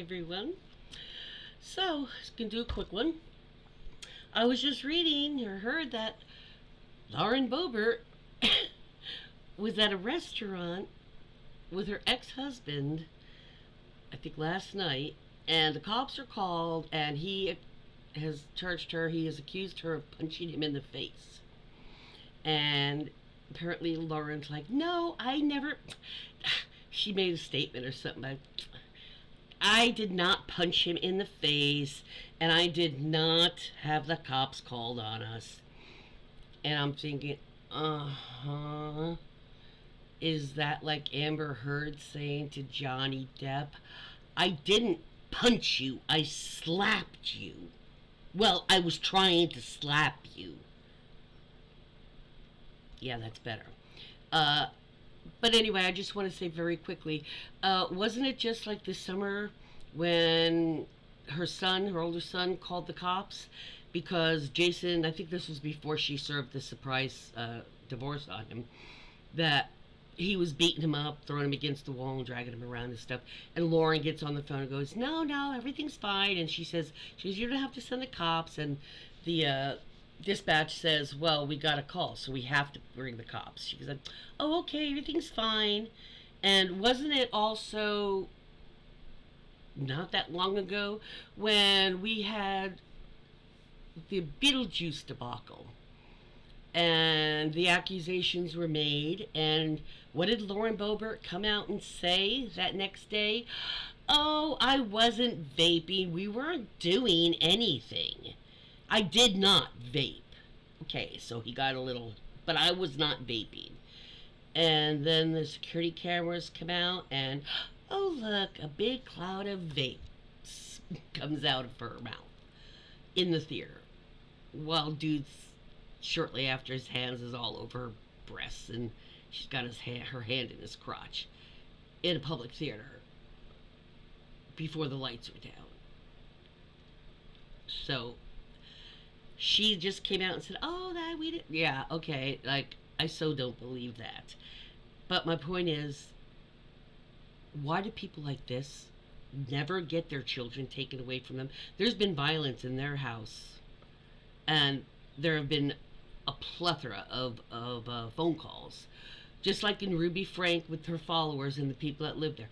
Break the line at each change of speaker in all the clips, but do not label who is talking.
everyone. So, I can do a quick one. I was just reading or heard that Lauren Boebert was at a restaurant with her ex-husband, I think last night, and the cops are called, and he has charged her, he has accused her of punching him in the face. And apparently Lauren's like, no, I never. She made a statement or something like, I did not punch him in the face, and I did not have the cops called on us. And I'm thinking, uh-huh. Is that like Amber Heard saying to Johnny Depp, I didn't punch you, I slapped you. Well, I was trying to slap you. Yeah, that's better. Uh, but anyway, I just want to say very quickly, wasn't it just like this summer when her older son, called the cops because Jayson, I think this was before she served the surprise divorce on him, that he was beating him up, throwing him against the wall and dragging him around and stuff. And Lauren gets on the phone and goes, no, no, everything's fine. And she says, you don't have to send the cops. And the dispatch says, well, we got a call, so we have to bring the cops. She goes, oh, okay, everything's fine. And wasn't it also not that long ago when we had the Beetlejuice debacle and the accusations were made, and what did Lauren Boebert come out and say that next day? Oh, I wasn't vaping, we weren't doing anything. I did not vape. Okay, so he got a little, but I was not vaping. And then the security cameras come out, and oh, look, a big cloud of vapes comes out of her mouth in the theater. While dude's shortly after, his hands is all over her breasts, and she's got her hand in his crotch in a public theater before the lights were down. So she just came out and said, oh, that we did. Yeah, okay, like, I so don't believe that. But my point is, why do people like this never get their children taken away from them? There's been violence in their house, and there have been a plethora of phone calls, just like in Ruby Frank with her followers and the people that live there.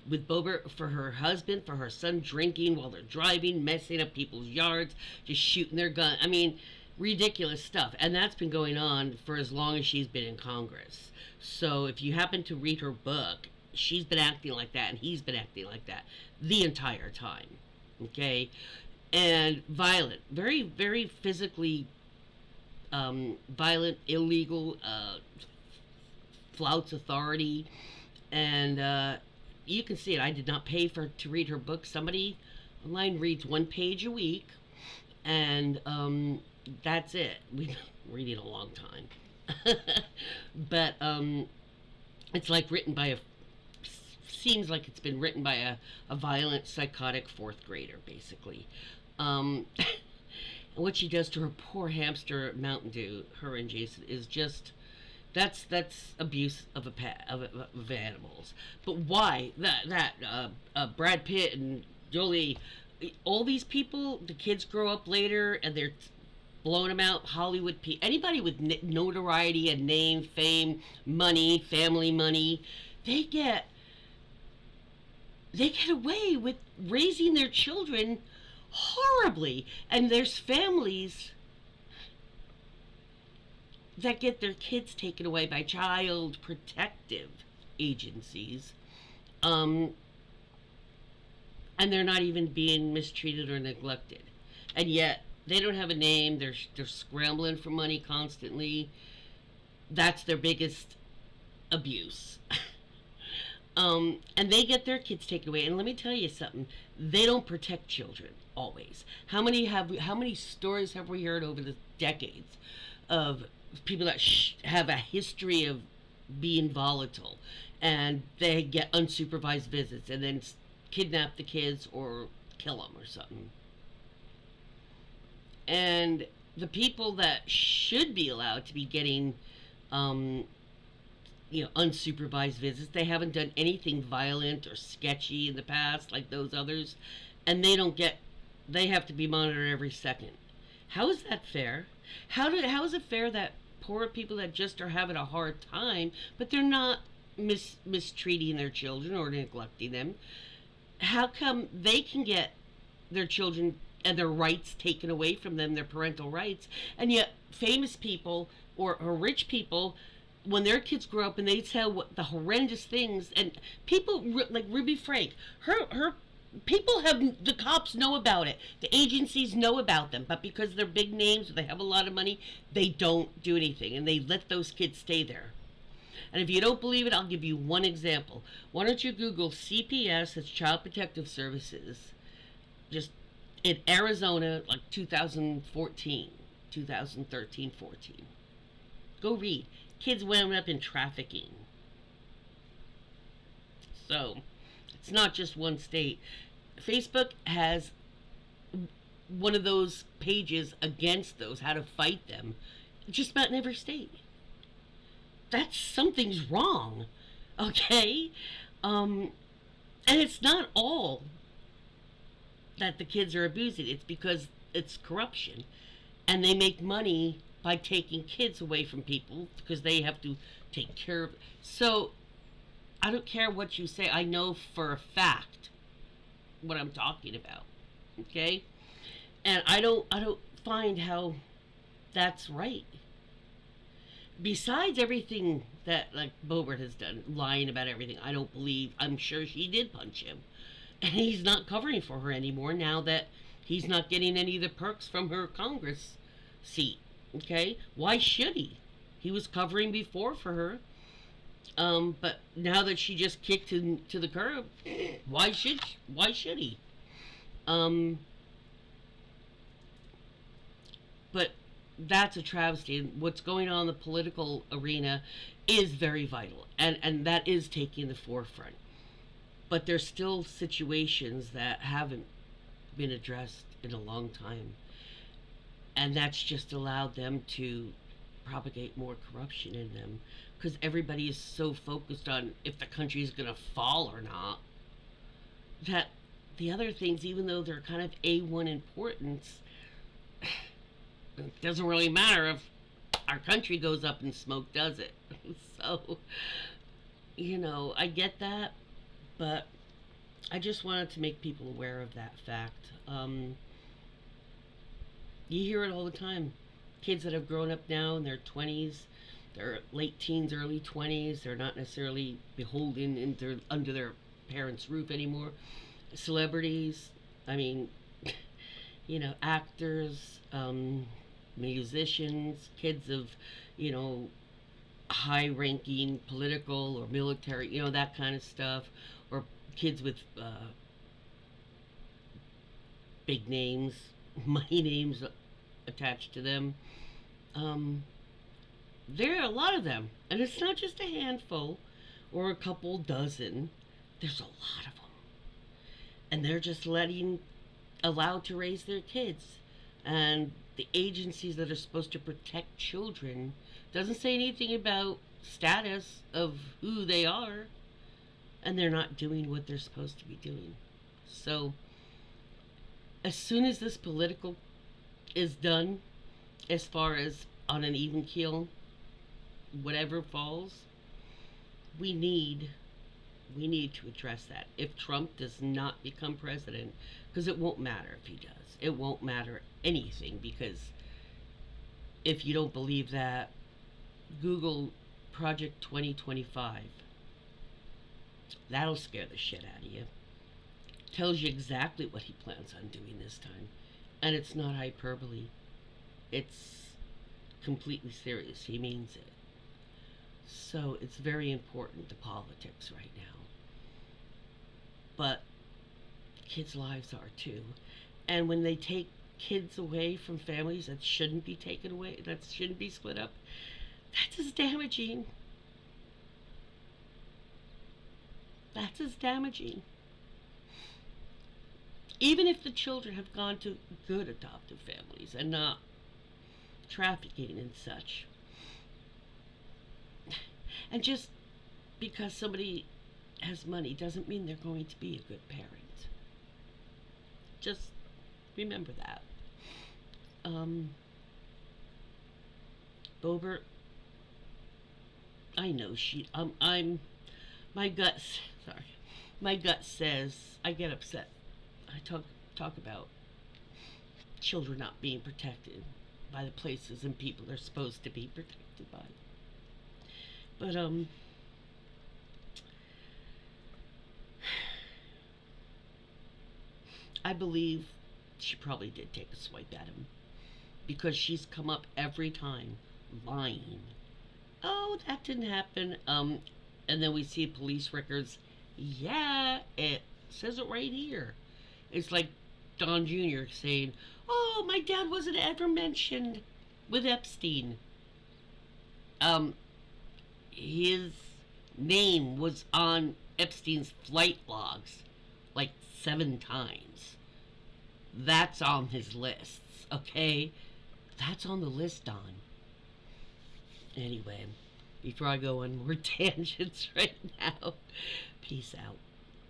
With Boebert, for her husband, for her son drinking while they're driving, messing up people's yards, just shooting their gun. I mean, ridiculous stuff. And that's been going on for as long as she's been in Congress. So if you happen to read her book, she's been acting like that, and he's been acting like that the entire time. Okay? And violent, very, very physically violent, illegal, flouts authority, and you can see it. I did not pay to read her book. Somebody online reads one page a week, and that's it. We've been reading a long time, but it's like written by seems like it's been written by a violent, psychotic fourth grader, basically. What she does to her poor hamster Mountain Dew, her and Jayson, is just that's abuse of of animals. But why that Brad Pitt and Jolie, all these people, the kids grow up later and they're blowing them out. Hollywood people, anybody with notoriety and name, fame, money, family money, they get away with raising their children horribly. And there's families that get their kids taken away by child protective agencies, and they're not even being mistreated or neglected, and yet they don't have a name. They're scrambling for money constantly. That's their biggest abuse. And they get their kids taken away. And let me tell you something: they don't protect children always. How many stories have we heard over the decades of people that have a history of being volatile, and they get unsupervised visits and then kidnap the kids or kill them or something? And the people that should be allowed to be getting unsupervised visits. They haven't done anything violent or sketchy in the past like those others, and they have to be monitored every second. How is that fair? How is it fair that poor people that just are having a hard time, but they're not mistreating their children or neglecting them? How come they can get their children and their rights taken away from them, their parental rights, and yet famous people or rich people, when their kids grow up and they tell what the horrendous things, and people like Ruby Frank, her people have, the cops know about it, the agencies know about them, but because they're big names or they have a lot of money, they don't do anything and they let those kids stay there. And if you don't believe it, I'll give you one example. Why don't you Google CPS, that's Child Protective Services, just in Arizona, like 2014, 2013, 14. Go read. Kids wound up in trafficking. So, it's not just one state. Facebook has one of those pages against those, how to fight them, just about in every state. Something's wrong, okay? And it's not all that the kids are abusing. It's because it's corruption, and they make money by taking kids away from people because they have to take care of. So I don't care what you say. I know for a fact what I'm talking about. Okay? And I don't find how that's right. Besides everything that like Boebert has done, lying about everything, I'm sure she did punch him. And he's not covering for her anymore now that he's not getting any of the perks from her Congress seat. Okay? Why should he? He was covering before for her. But now that she just kicked him to the curb, why should he? But that's a travesty. And what's going on in the political arena is very vital, and that is taking the forefront. But there's still situations that haven't been addressed in a long time, and that's just allowed them to propagate more corruption in them because everybody is so focused on if the country is going to fall or not, that the other things, even though they're kind of A1 importance, it doesn't really matter if our country goes up in smoke, does it? So, I get that, but I just wanted to make people aware of that fact. You hear it all the time. Kids that have grown up now in their 20s, their late teens, early 20s, they're not necessarily beholden under their parents' roof anymore. Celebrities, I mean, actors, musicians, kids of, high ranking political or military, that kind of stuff, or kids with big names, money names attached to them. There are a lot of them, and it's not just a handful or a couple dozen. There's a lot of them, and they're just allowed to raise their kids. And the agencies that are supposed to protect children doesn't say anything about status of who they are, and they're not doing what they're supposed to be doing. So as soon as this political is done, as far as on an even keel, whatever falls, we need to address that. If Trump does not become president, because it won't matter if he does. It won't matter anything, because if you don't believe that, Google Project 2025. That'll scare the shit out of you. Tells you exactly what he plans on doing this time. And it's not hyperbole. It's completely serious. He means it. So it's very important, the politics right now. But kids' lives are too. And when they take kids away from families that shouldn't be taken away, that shouldn't be split up, that's as damaging. That's as damaging. Even if the children have gone to good adoptive families and not trafficking and such. And just because somebody has money doesn't mean they're going to be a good parent. Just remember that. Um, Boebert, I know I'm, my guts, sorry, my gut says, I get upset. I talk about children not being protected by the places and people they're supposed to be protected by. But I believe she probably did take a swipe at him because she's come up every time lying. Oh, that didn't happen. And then we see police records. Yeah, it says it right here. It's like Don Jr. saying, "Oh, my dad wasn't ever mentioned with Epstein." Um, his name was on Epstein's flight logs like 7 times. That's on his lists, okay? That's on the list, Don. Anyway, before I go on more tangents right now, peace out.